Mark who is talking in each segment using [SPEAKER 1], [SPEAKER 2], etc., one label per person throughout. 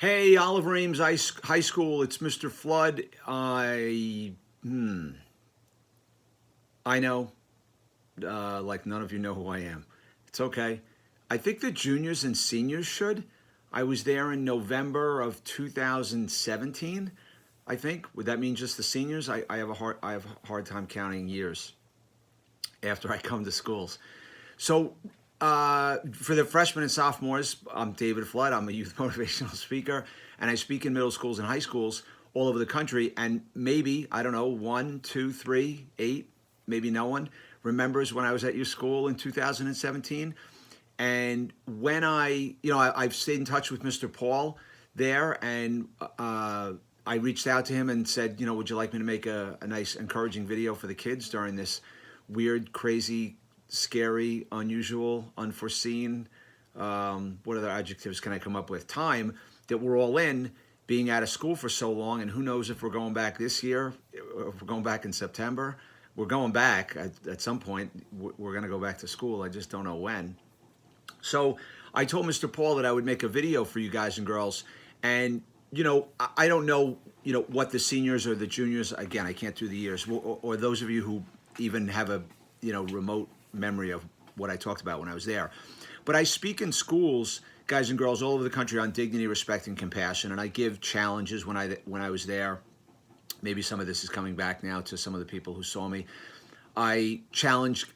[SPEAKER 1] Hey, Oliver Ames High School. It's Mr. Flood. I know, like none of you know who I am. It's okay. I think the juniors and seniors should. I was there in November of 2017. I think. Would that mean just the seniors? I have a hard time counting years after I come to schools. So, for the freshmen and sophomores, I'm David Flood. I'm a youth motivational speaker, and I speak in middle schools and high schools all over the country. And maybe, I don't know, one, two, three, eight, maybe no one remembers when I was at your school in 2017. And when I've stayed in touch with Mr. Paul there, and I reached out to him and said, would you like me to make a nice, encouraging video for the kids during this weird, crazy, scary, unusual, unforeseen, what other adjectives can I come up with? Time that we're all in, being out of school for so long, and who knows if we're going back this year, if we're going back in September. We're going back at some point. We're going to go back to school. I just don't know when. So I told Mr. Paul that I would make a video for you guys and girls. And, I don't know, what the seniors or the juniors, again, I can't do the years, or those of you who even have a, remote memory of what I talked about when I was there. But I speak in schools, guys and girls, all over the country on dignity, respect, and compassion. And I give challenges when I was there. Maybe some of this is coming back now to some of the people who saw me. I challenge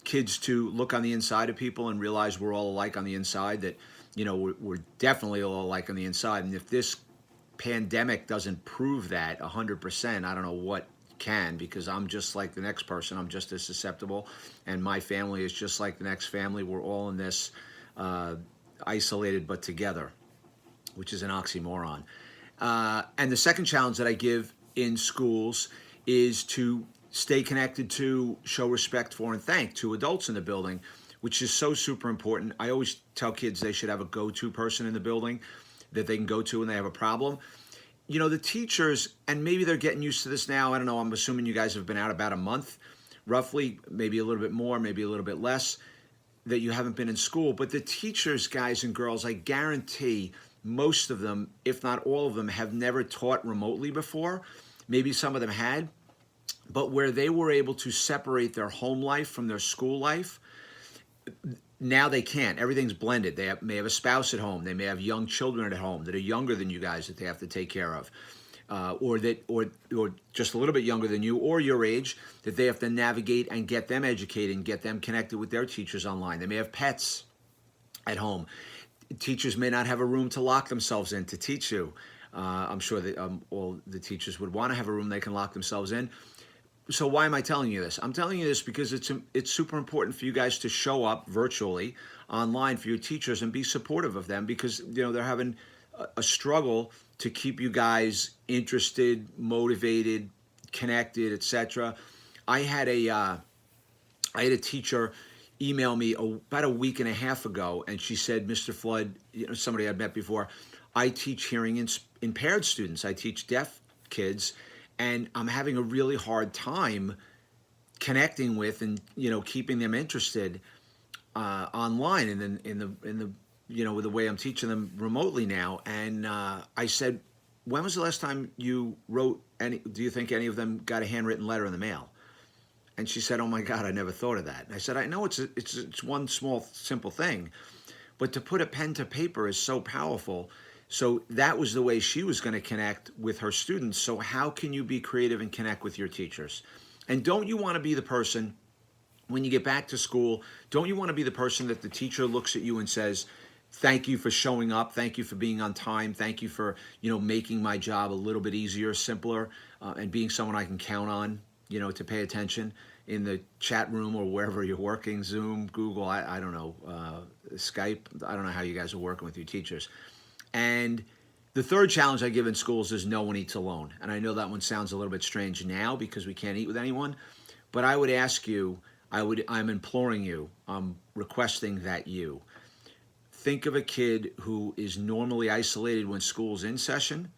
[SPEAKER 1] kids to look on the inside of people and realize we're all alike on the inside, that, we're definitely all alike on the inside. And if this pandemic doesn't prove that 100%, I don't know what can, because I'm just like the next person. I'm just as susceptible, and my family is just like the next family. We're all in this isolated but together, which is an oxymoron. And the second challenge that I give in schools is to stay connected to, show respect for, and thank to adults in the building, which is so super important. I always tell kids they should have a go-to person in the building that they can go to when they have a problem. The teachers, and maybe they're getting used to this now. I don't know. I'm assuming you guys have been out about a month, roughly, maybe a little bit more, maybe a little bit less, that you haven't been in school. But the teachers, guys and girls, I guarantee most of them, if not all of them, have never taught remotely before. Maybe some of them had, but where they were able to separate their home life from their school life, now they can't. Everything's blended. They may have a spouse at home. They may have young children at home that are younger than you guys that they have to take care of, or just a little bit younger than you or your age, that they have to navigate and get them educated and get them connected with their teachers online. They may have pets at home. Teachers may not have a room to lock themselves in to teach you. I'm sure that all the teachers would want to have a room they can lock themselves in. So why am I telling you this? I'm telling you this because it's super important for you guys to show up virtually online for your teachers and be supportive of them, because they're having a struggle to keep you guys interested, motivated, connected, etc. I had a teacher email me about a week and a half ago, and she said, "Mr. Flood," somebody I'd met before, "I teach hearing impaired students. I teach deaf kids, and I'm having a really hard time connecting with and keeping them interested online and in the with the way I'm teaching them remotely now." And I said, "When was the last time you wrote any? Do you think any of them got a handwritten letter in the mail?" And she said, "Oh my God, I never thought of that." And I said, "I know it's one small simple thing, but to put a pen to paper is so powerful." So that was the way she was going to connect with her students. So how can you be creative and connect with your teachers? And don't you want to be the person, when you get back to school, don't you want to be the person that the teacher looks at you and says, "Thank you for showing up. Thank you for being on time. Thank you for, making my job a little bit easier, simpler, and being someone I can count on, to pay attention in the chat room or wherever you're working, Zoom, Google, I don't know, Skype. I don't know how you guys are working with your teachers." And the third challenge I give in schools is no one eats alone. And I know that one sounds a little bit strange now because we can't eat with anyone, but I would ask you, I'm imploring you, I'm requesting that you think of a kid who is normally isolated when school's in session,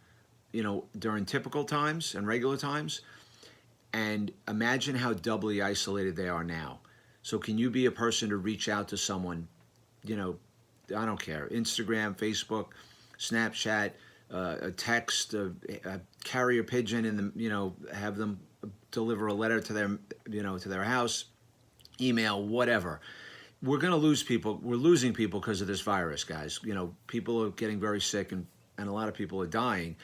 [SPEAKER 1] during typical times and regular times, and imagine how doubly isolated they are now. So can you be a person to reach out to someone, I don't care, Instagram, Facebook, Snapchat, a text, a carrier pigeon, and have them deliver a letter to their to their house, email, whatever. We're going to lose people. We're losing people because of this virus, guys. People are getting very sick, and a lot of people are dying.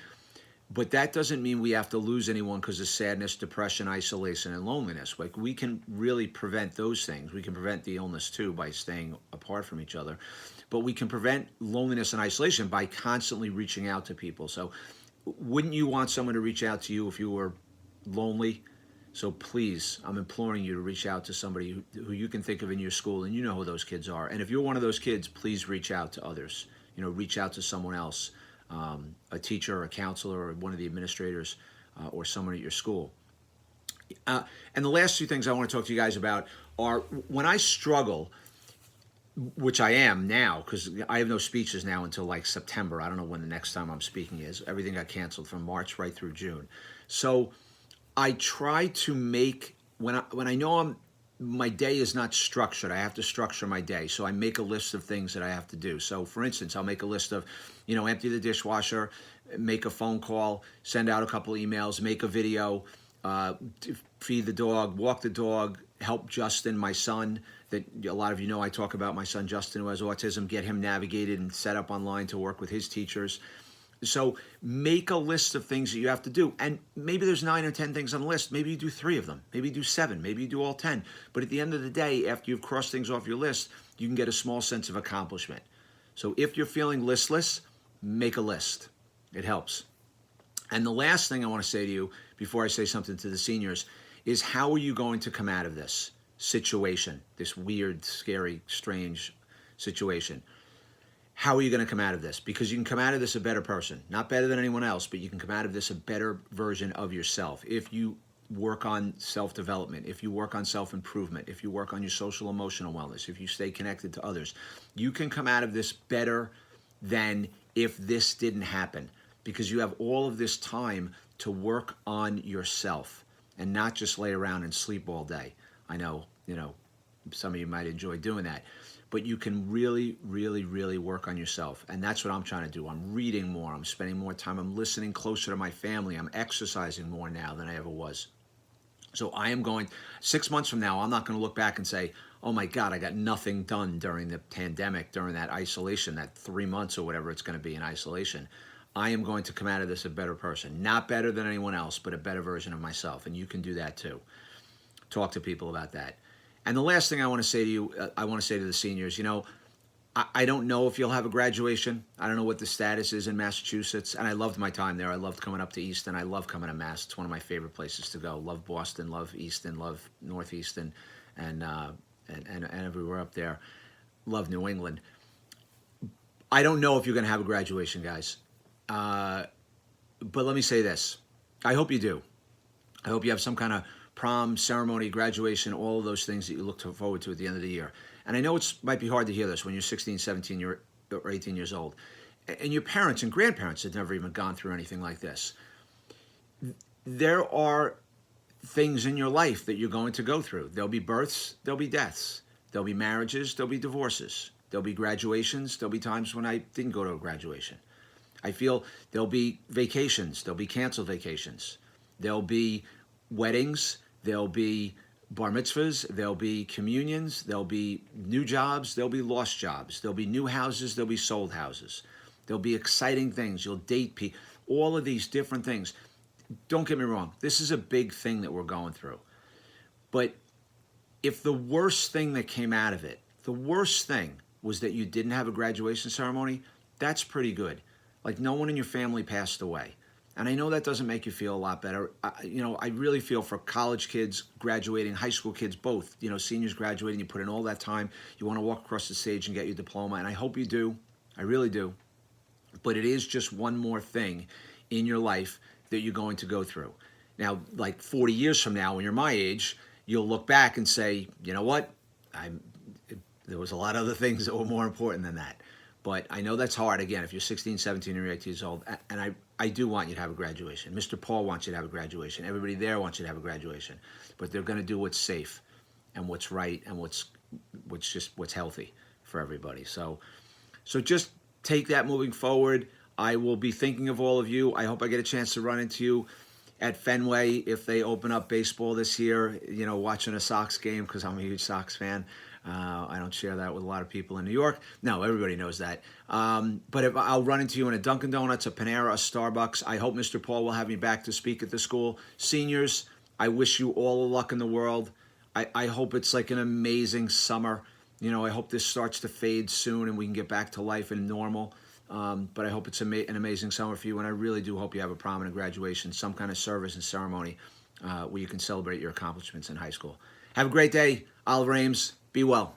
[SPEAKER 1] But that doesn't mean we have to lose anyone because of sadness, depression, isolation, and loneliness. Like, we can really prevent those things. We can prevent the illness too by staying apart from each other. But we can prevent loneliness and isolation by constantly reaching out to people. So wouldn't you want someone to reach out to you if you were lonely? So please, I'm imploring you to reach out to somebody who you can think of in your school, and you know who those kids are. And if you're one of those kids, please reach out to others. Reach out to someone else, a teacher, or a counselor, or one of the administrators, or someone at your school. And the last two things I want to talk to you guys about are when I struggle, which I am now, because I have no speeches now until like September. I don't know when the next time I'm speaking is. Everything got canceled from March right through June. So I try to make, when I know my day is not structured, I have to structure my day. So I make a list of things that I have to do. So for instance, I'll make a list of, empty the dishwasher, make a phone call, send out a couple emails, make a video, feed the dog, walk the dog, help Justin, my son, that a lot of you know I talk about my son Justin, who has autism, get him navigated and set up online to work with his teachers. So make a list of things that you have to do. And maybe there's 9 or 10 things on the list. Maybe you do 3 of them. Maybe you do 7. Maybe you do all 10. But at the end of the day, after you've crossed things off your list, you can get a small sense of accomplishment. So if you're feeling listless, make a list. It helps. And the last thing I want to say to you before I say something to the seniors is, how are you going to come out of this situation, this weird, scary, strange situation? How are you going to come out of this? Because you can come out of this a better person. Not better than anyone else, but you can come out of this a better version of yourself. If you work on self-development, if you work on self-improvement, if you work on your social emotional wellness, if you stay connected to others, you can come out of this better than if this didn't happen. Because you have all of this time to work on yourself and not just lay around and sleep all day. I know, some of you might enjoy doing that. But you can really, really, really work on yourself. And that's what I'm trying to do. I'm reading more. I'm spending more time. I'm listening closer to my family. I'm exercising more now than I ever was. So I am going, 6 months from now, I'm not going to look back and say, oh my God, I got nothing done during the pandemic, during that isolation, that 3 months or whatever it's going to be in isolation. I am going to come out of this a better person. Not better than anyone else, but a better version of myself. And you can do that too. Talk to people about that. And the last thing I want to say to you, I want to say to the seniors, I don't know if you'll have a graduation. I don't know what the status is in Massachusetts. And I loved my time there. I loved coming up to Easton. I love coming to Mass. It's one of my favorite places to go. Love Boston, love Easton, love Northeastern, and everywhere up there. Love New England. I don't know if you're going to have a graduation, guys. But let me say this. I hope you do. I hope you have some kind of prom, ceremony, graduation, all of those things that you look forward to at the end of the year. And I know it might be hard to hear this when you're 16, 17, or 18 years old. And your parents and grandparents have never even gone through anything like this. There are things in your life that you're going to go through. There'll be births, there'll be deaths. There'll be marriages, there'll be divorces. There'll be graduations, there'll be times when I didn't go to a graduation. I feel there'll be vacations, there'll be canceled vacations. There'll be weddings, there'll be bar mitzvahs, there'll be communions, there'll be new jobs, there'll be lost jobs, there'll be new houses, there'll be sold houses. There'll be exciting things, you'll date people, all of these different things. Don't get me wrong, this is a big thing that we're going through. But if the worst thing that came out of it, the worst thing was that you didn't have a graduation ceremony, that's pretty good. Like, no one in your family passed away. And I know that doesn't make you feel a lot better. I really feel for college kids graduating, high school kids, both, seniors graduating, you put in all that time, you want to walk across the stage and get your diploma, and I hope you do. I really do. But it is just one more thing in your life that you're going to go through. Now, like 40 years from now, when you're my age, you'll look back and say, you know what? There was a lot of other things that were more important than that. But I know that's hard, again, if you're 16, 17, or 18 years old. And I do want you to have a graduation. Mr. Paul wants you to have a graduation. Everybody there wants you to have a graduation. But they're going to do what's safe and what's right and what's healthy for everybody. So just take that moving forward. I will be thinking of all of you. I hope I get a chance to run into you at Fenway if they open up baseball this year, watching a Sox game because I'm a huge Sox fan. I don't share that with a lot of people in New York. No, everybody knows that. But if I'll run into you in a Dunkin' Donuts, a Panera, a Starbucks. I hope Mr. Paul will have me back to speak at the school. Seniors, I wish you all the luck in the world. I hope it's like an amazing summer. I hope this starts to fade soon and we can get back to life and normal. But I hope it's an amazing summer for you, and I really do hope you have a prominent graduation, some kind of service and ceremony where you can celebrate your accomplishments in high school. Have a great day. Oliver Ames, be well.